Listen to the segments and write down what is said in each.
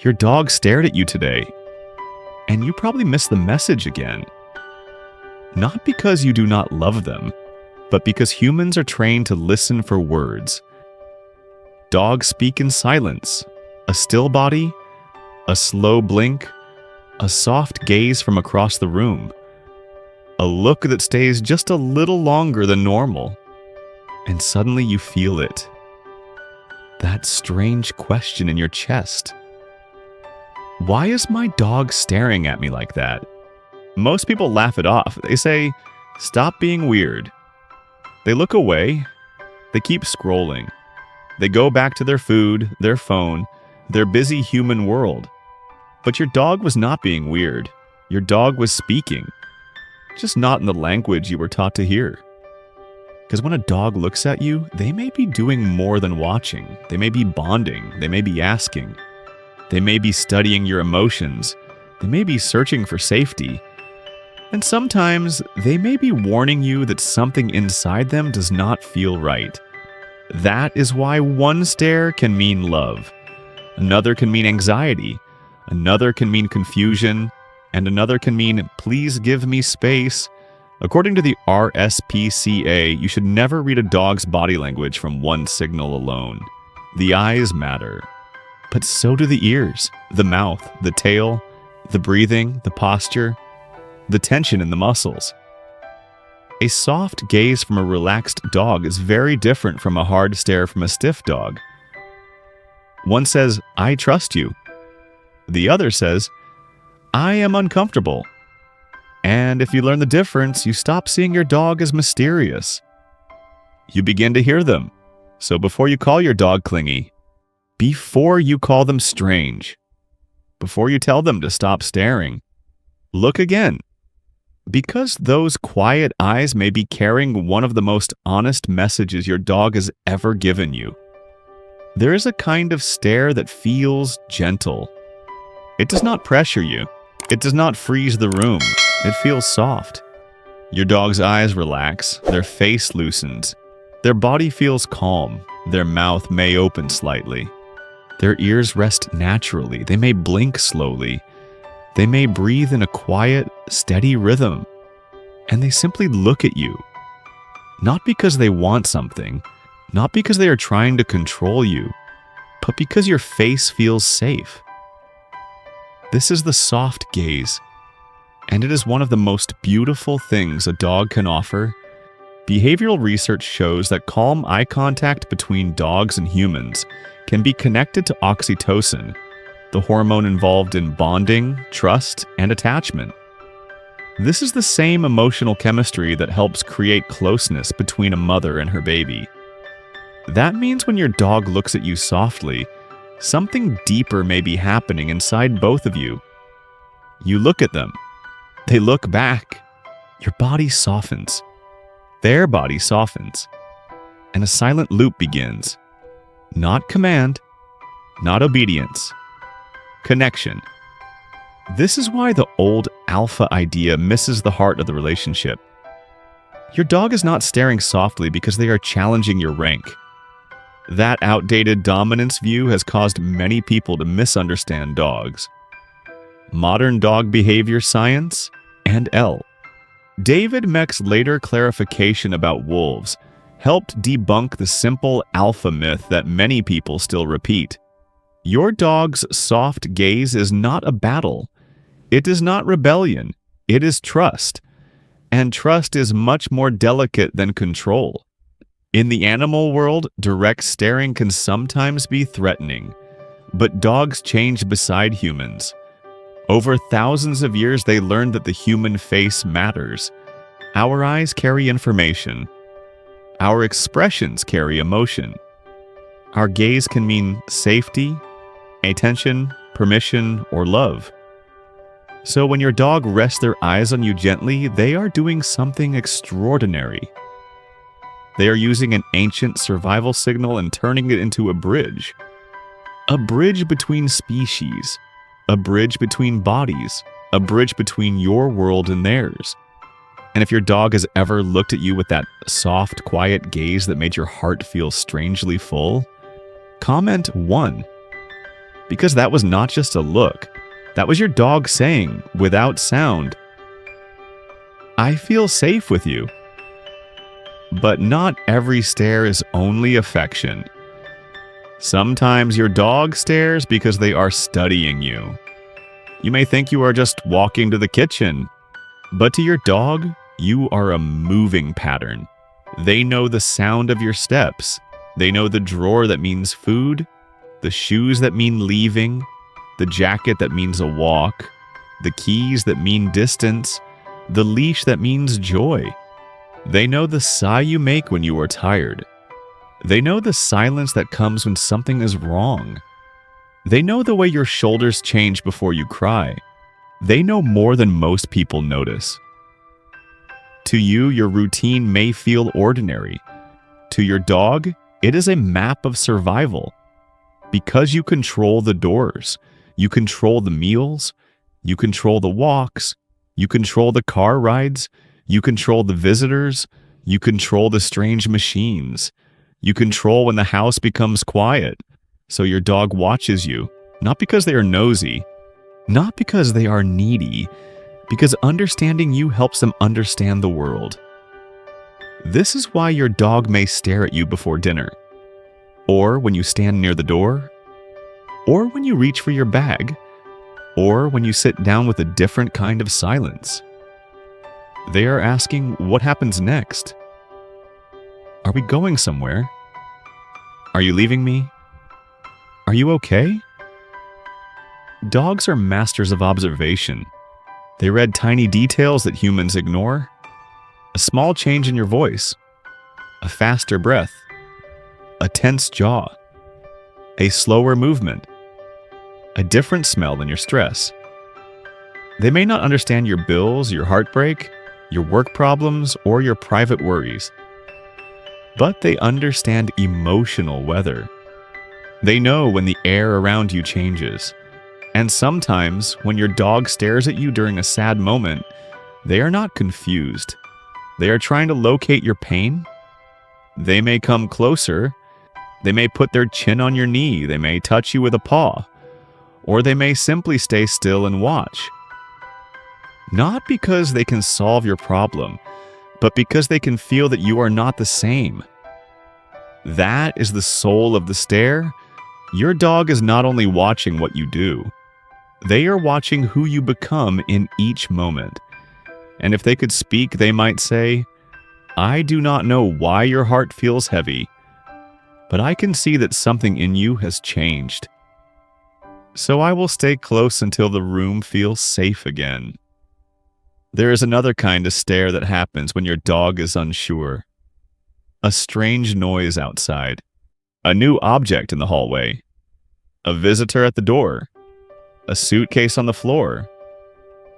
Your dog stared at you today, and you probably missed the message again. Not because you do not love them, but because humans are trained to listen for words. Dogs speak in silence, a still body, a slow blink, a soft gaze from across the room, a look that stays just a little longer than normal, and suddenly you feel it. That strange question in your chest. Why is my dog staring at me like that? Most people laugh it off. They say, "Stop being weird." They look away. They keep scrolling. They go back to their food, their phone, their busy human world. But your dog was not being weird. Your dog was speaking, just not in the language you were taught to hear. Because when a dog looks at you, they may be doing more than watching. They may be bonding. They may be asking. They may be studying your emotions. They may be searching for safety. And sometimes they may be warning you that something inside them does not feel right. That is why one stare can mean love. Another can mean anxiety. Another can mean confusion. And another can mean, "Please give me space." According to the RSPCA, you should never read a dog's body language from one signal alone. The eyes matter. But so do the ears, the mouth, the tail, the breathing, the posture, the tension in the muscles. A soft gaze from a relaxed dog is very different from a hard stare from a stiff dog. One says, "I trust you." The other says, "I am uncomfortable." And if you learn the difference, you stop seeing your dog as mysterious. You begin to hear them. So before you call your dog clingy, before you call them strange, before you tell them to stop staring, look again. Because those quiet eyes may be carrying one of the most honest messages your dog has ever given you. There is a kind of stare that feels gentle. It does not pressure you. It does not freeze the room. It feels soft. Your dog's eyes relax, their face loosens, their body feels calm, their mouth may open slightly. Their ears rest naturally, they may blink slowly, they may breathe in a quiet, steady rhythm, and they simply look at you. Not because they want something, not because they are trying to control you, but because your face feels safe. This is the soft gaze, and it is one of the most beautiful things a dog can offer. Behavioral research shows that calm eye contact between dogs and humans can be connected to oxytocin, the hormone involved in bonding, trust, and attachment. This is the same emotional chemistry that helps create closeness between a mother and her baby. That means when your dog looks at you softly, something deeper may be happening inside both of you. You look at them. They look back. Your body softens. Their body softens. And a silent loop begins. Not command, not obedience. Connection. This is why the old alpha idea misses the heart of the relationship. Your dog is not staring softly because they are challenging your rank. That outdated dominance view has caused many people to misunderstand dogs. Modern dog behavior science and L. David Meck's later clarification about wolves helped debunk the simple alpha myth that many people still repeat. Your dog's soft gaze is not a battle. It is not rebellion. It is trust. And trust is much more delicate than control. In the animal world, direct staring can sometimes be threatening, but dogs change beside humans. Over thousands of years, they learned that the human face matters. Our eyes carry information. Our expressions carry emotion. Our gaze can mean safety, attention, permission, or love. So when your dog rests their eyes on you gently, they are doing something extraordinary. They are using an ancient survival signal and turning it into a bridge. A bridge between species. A bridge between bodies. A bridge between your world and theirs. And if your dog has ever looked at you with that soft, quiet gaze that made your heart feel strangely full, comment 1. because that was not just a look. That was your dog saying, without sound, "I feel safe with you." But not every stare is only affection. Sometimes your dog stares because they are studying you. You may think you are just walking to the kitchen, but to your dog, you are a moving pattern. They know the sound of your steps. They know the drawer that means food, the shoes that mean leaving, the jacket that means a walk, the keys that mean distance, the leash that means joy. They know the sigh you make when you are tired. They know the silence that comes when something is wrong. They know the way your shoulders change before you cry. They know more than most people notice. To you, your routine may feel ordinary. To your dog, it is a map of survival. Because you control the doors, you control the meals, you control the walks, you control the car rides, you control the visitors, you control the strange machines. You control when the house becomes quiet, so your dog watches you, not because they are nosy, not because they are needy, because understanding you helps them understand the world. This is why your dog may stare at you before dinner, or when you stand near the door, or when you reach for your bag, or when you sit down with a different kind of silence. They are asking, what happens next? Are we going somewhere? Are you leaving me? Are you okay? Dogs are masters of observation. They read tiny details that humans ignore. A small change in your voice, a faster breath, a tense jaw, a slower movement, a different smell than your stress. They may not understand your bills, your heartbreak, your work problems, or your private worries, but they understand emotional weather. They know when the air around you changes. And sometimes, when your dog stares at you during a sad moment, they are not confused. They are trying to locate your pain. They may come closer. They may put their chin on your knee. They may touch you with a paw. Or they may simply stay still and watch. Not because they can solve your problem, but because they can feel that you are not the same. That is the soul of the stare. Your dog is not only watching what you do, they are watching who you become in each moment. And if they could speak, they might say, "I do not know why your heart feels heavy, but I can see that something in you has changed. So I will stay close until the room feels safe again." There is another kind of stare that happens when your dog is unsure. A strange noise outside, a new object in the hallway, a visitor at the door, a suitcase on the floor,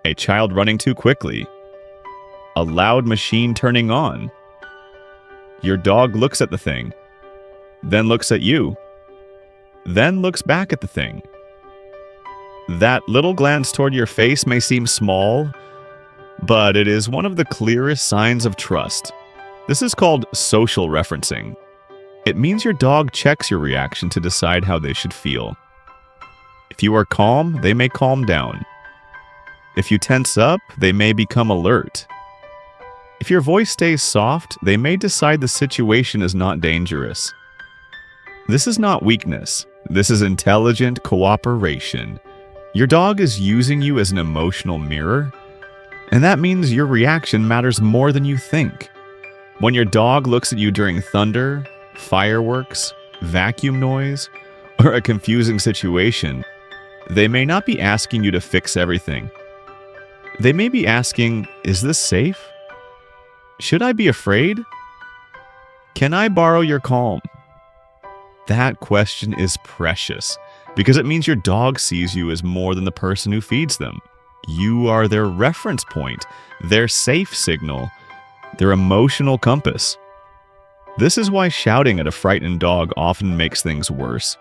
a child running too quickly, a loud machine turning on. Your dog looks at the thing, then looks at you, then looks back at the thing. That little glance toward your face may seem small, but it is one of the clearest signs of trust. This is called social referencing. It means your dog checks your reaction to decide how they should feel. If you are calm, they may calm down. If you tense up, they may become alert. If your voice stays soft, they may decide the situation is not dangerous. This is not weakness. This is intelligent cooperation. Your dog is using you as an emotional mirror, and that means your reaction matters more than you think. When your dog looks at you during thunder, fireworks, vacuum noise, or a confusing situation, they may not be asking you to fix everything. They may be asking, "Is this safe? Should I be afraid? Can I borrow your calm?" That question is precious because it means your dog sees you as more than the person who feeds them. You are their reference point, their safe signal, their emotional compass. This is why shouting at a frightened dog often makes things worse.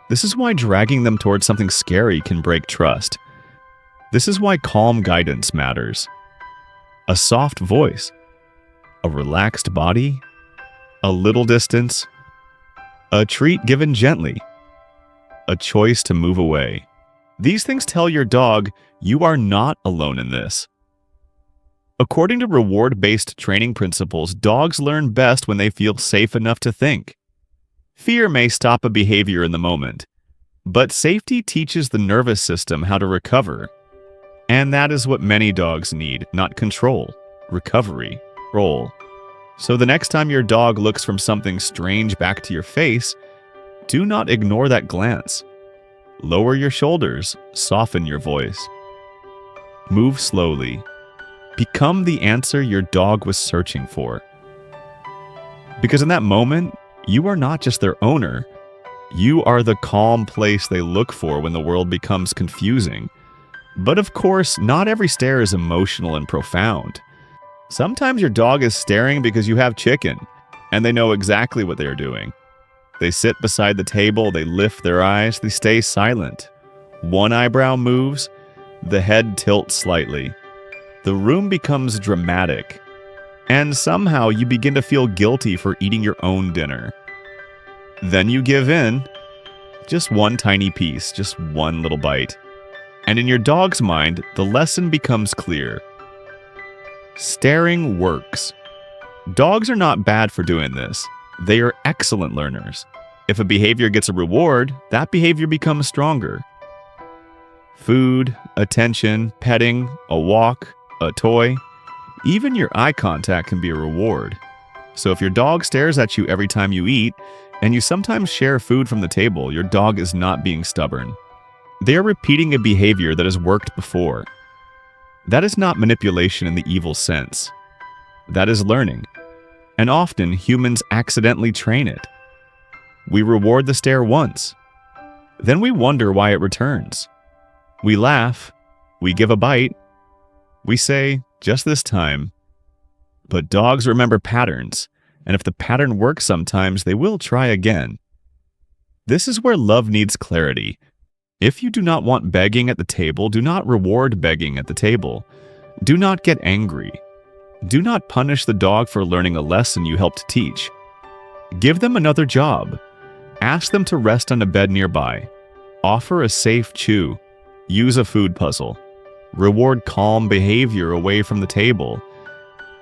This is why dragging them towards something scary can break trust. This is why calm guidance matters. A soft voice, a relaxed body, a little distance, a treat given gently. a choice to move away. These things tell your dog you are not alone in this. According to reward-based training principles, dogs learn best when they feel safe enough to think. Fear may stop a behavior in the moment, but safety teaches the nervous system how to recover. And that is what many dogs need, not control, recovery, control. So the next time your dog looks from something strange back to your face, do not ignore that glance. Lower your shoulders, soften your voice. Move slowly. Become the answer your dog was searching for. Because in that moment, you are not just their owner. You are the calm place they look for when the world becomes confusing. But of course, not every stare is emotional and profound. Sometimes your dog is staring because you have chicken, and they know exactly what they are doing. They sit beside the table, they lift their eyes, they stay silent. One eyebrow moves, the head tilts slightly. The room becomes dramatic, and somehow you begin to feel guilty for eating your own dinner. Then you give in, just one tiny piece, just one little bite. And in your dog's mind, the lesson becomes clear. Staring works. Dogs are not bad for doing this. They are excellent learners. If a behavior gets a reward, that behavior becomes stronger. Food, attention, petting, a walk, a toy, even your eye contact can be a reward. So if your dog stares at you every time you eat, and you sometimes share food from the table, your dog is not being stubborn. They are repeating a behavior that has worked before. That is not manipulation in the evil sense. That is learning. And often, humans accidentally train it. We reward the stare once. Then we wonder why it returns. We laugh. We give a bite. We say, just this time. But dogs remember patterns, and if the pattern works sometimes, they will try again. This is where love needs clarity. If you do not want begging at the table, do not reward begging at the table. Do not get angry. Do not punish the dog for learning a lesson you helped teach. Give them another job. Ask them to rest on a bed nearby. Offer a safe chew. Use a food puzzle. Reward calm behavior away from the table.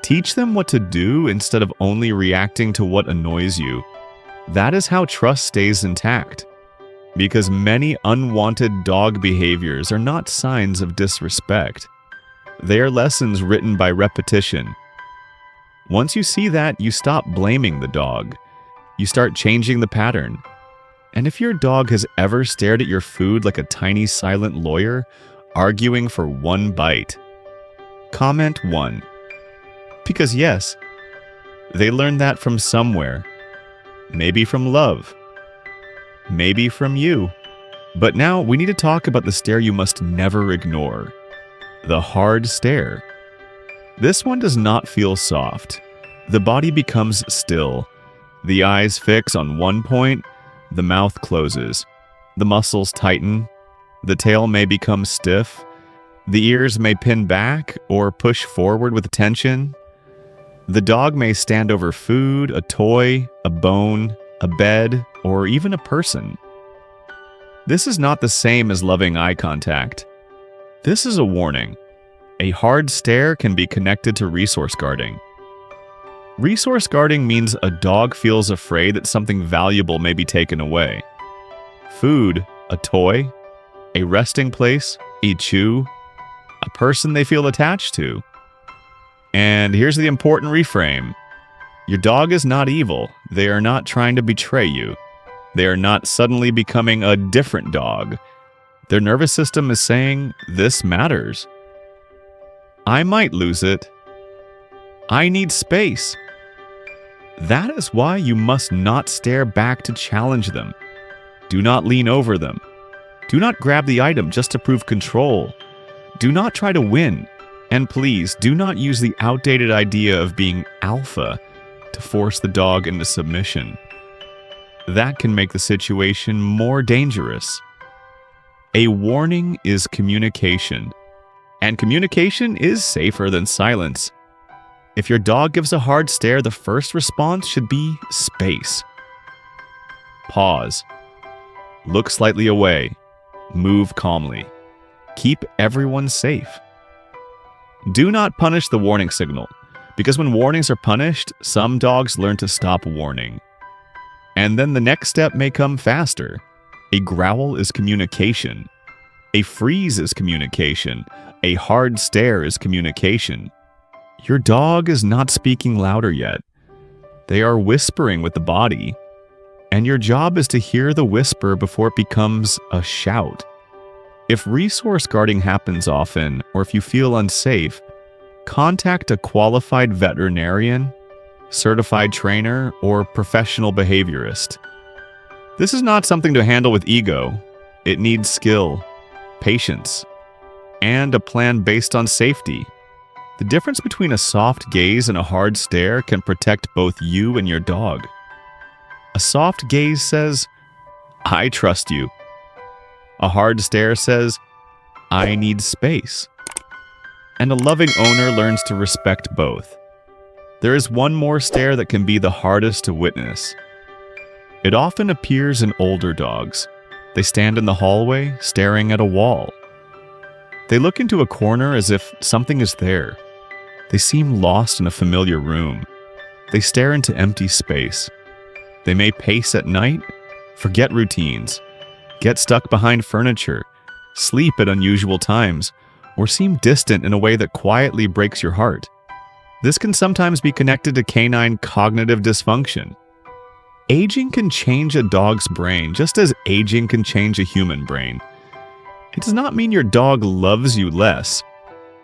Teach them what to do instead of only reacting to what annoys you. That is how trust stays intact. Because many unwanted dog behaviors are not signs of disrespect. They are lessons written by repetition. Once you see that, you stop blaming the dog. You start changing the pattern. And if your dog has ever stared at your food like a tiny silent lawyer, arguing for one bite, comment 1. Because yes, they learned that from somewhere. Maybe from love. Maybe from you. But now we need to talk about the stare you must never ignore. The hard stare. This one does not feel soft. The body becomes still. The eyes fix on one point. The mouth closes. The muscles tighten. The tail may become stiff. The ears may pin back or push forward with tension. The dog may stand over food, a toy, a bone, a bed, or even a person. This is not the same as loving eye contact. This is a warning. A hard stare can be connected to resource guarding. Resource guarding means a dog feels afraid that something valuable may be taken away. Food, a toy, a resting place, a chew, a person they feel attached to. And here's the important reframe. Your dog is not evil. They are not trying to betray you. They are not suddenly becoming a different dog. Their nervous system is saying, this matters. I might lose it. I need space. That is why you must not stare back to challenge them. Do not lean over them. Do not grab the item just to prove control. Do not try to win. And please, do not use the outdated idea of being alpha to force the dog into submission. That can make the situation more dangerous. A warning is communication. And communication is safer than silence. If your dog gives a hard stare, the first response should be space. Pause. Look slightly away. Move calmly. Keep everyone safe. Do not punish the warning signal, because when warnings are punished, some dogs learn to stop warning. And then the next step may come faster. A growl is communication. A freeze is communication. A hard stare is communication. Your dog is not speaking louder yet. They are whispering with the body. And your job is to hear the whisper before it becomes a shout. If resource guarding happens often, or if you feel unsafe, contact a qualified veterinarian, certified trainer, or professional behaviorist. This is not something to handle with ego. It needs skill, patience, and a plan based on safety. The difference between a soft gaze and a hard stare can protect both you and your dog. A soft gaze says, "I trust you." A hard stare says, "I need space." And a loving owner learns to respect both. There is one more stare that can be the hardest to witness. It often appears in older dogs. They stand in the hallway, staring at a wall. They look into a corner as if something is there. They seem lost in a familiar room. They stare into empty space. They may pace at night, forget routines, get stuck behind furniture, sleep at unusual times, or seem distant in a way that quietly breaks your heart. This can sometimes be connected to canine cognitive dysfunction. Aging can change a dog's brain, just as aging can change a human brain. It does not mean your dog loves you less.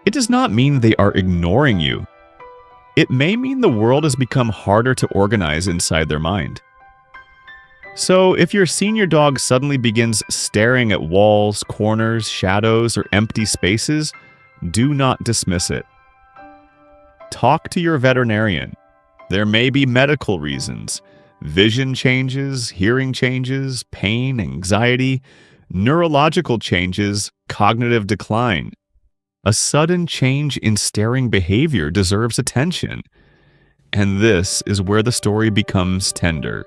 It does not mean they are ignoring you. It may mean the world has become harder to organize inside their mind. So, if your senior dog suddenly begins staring at walls, corners, shadows, or empty spaces, do not dismiss it. Talk to your veterinarian. There may be medical reasons, vision changes, hearing changes, pain, anxiety, neurological changes, cognitive decline. A sudden change in staring behavior deserves attention. And this is where the story becomes tender.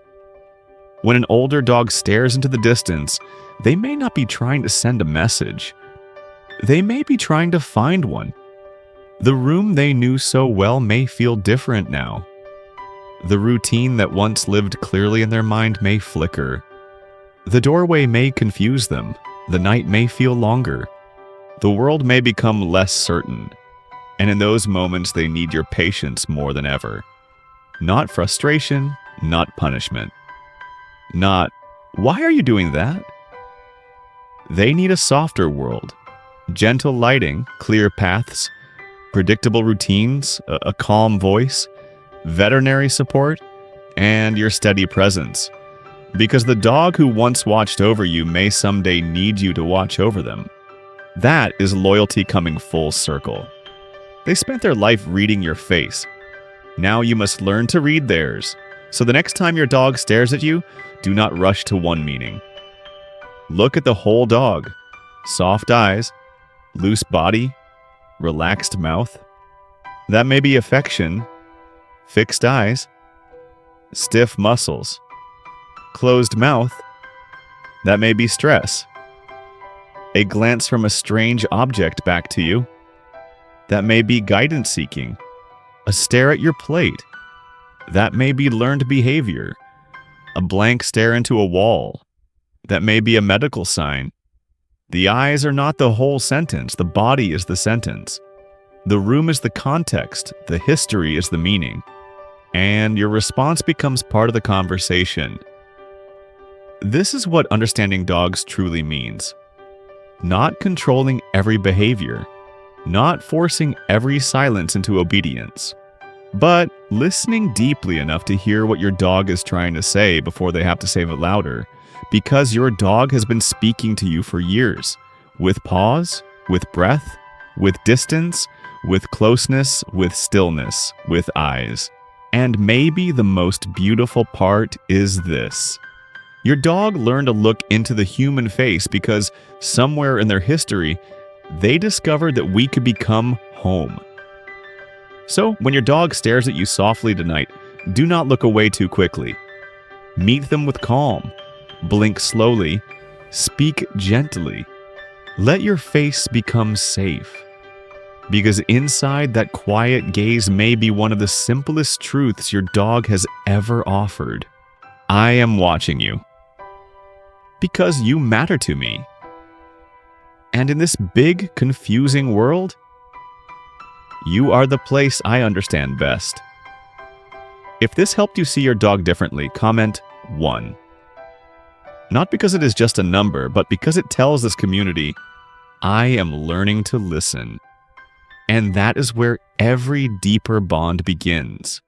When an older dog stares into the distance, they may not be trying to send a message. They may be trying to find one. The room they knew so well may feel different now. The routine that once lived clearly in their mind may flicker. The doorway may confuse them. The night may feel longer. The world may become less certain. And in those moments, they need your patience more than ever. Not frustration, not punishment. Not, "Why are you doing that?" They need a softer world. Gentle lighting, clear paths, predictable routines, a calm voice, veterinary support, and your steady presence. Because the dog who once watched over you may someday need you to watch over them. That is loyalty coming full circle. They spent their life reading your face. Now you must learn to read theirs. So the next time your dog stares at you, do not rush to one meaning. Look at the whole dog. Soft eyes, loose body, relaxed mouth. That may be affection. Fixed eyes, stiff muscles. Closed mouth. That may be stress. A glance from a strange object back to you. That may be guidance seeking. A stare at your plate. That may be learned behavior. A blank stare into a wall. That may be a medical sign. The eyes are not the whole sentence. The body is the sentence. The room is the context. The history is the meaning. And your response becomes part of the conversation. This is what understanding dogs truly means. Not controlling every behavior. Not forcing every silence into obedience. But listening deeply enough to hear what your dog is trying to say before they have to say it louder, because your dog has been speaking to you for years, with pause, with breath, with distance, with closeness, with stillness, with eyes. And maybe the most beautiful part is this. Your dog learned to look into the human face because somewhere in their history, they discovered that we could become home. So, when your dog stares at you softly tonight, do not look away too quickly. Meet them with calm. Blink slowly, Speak gently. Let your face become safe. Because inside that quiet gaze may be one of the simplest truths your dog has ever offered. I am watching you. Because you matter to me. And in this big, confusing world, you are the place I understand best. If this helped you see your dog differently, comment 1. Not because it is just a number, but because it tells this community, I am learning to listen. And that is where every deeper bond begins.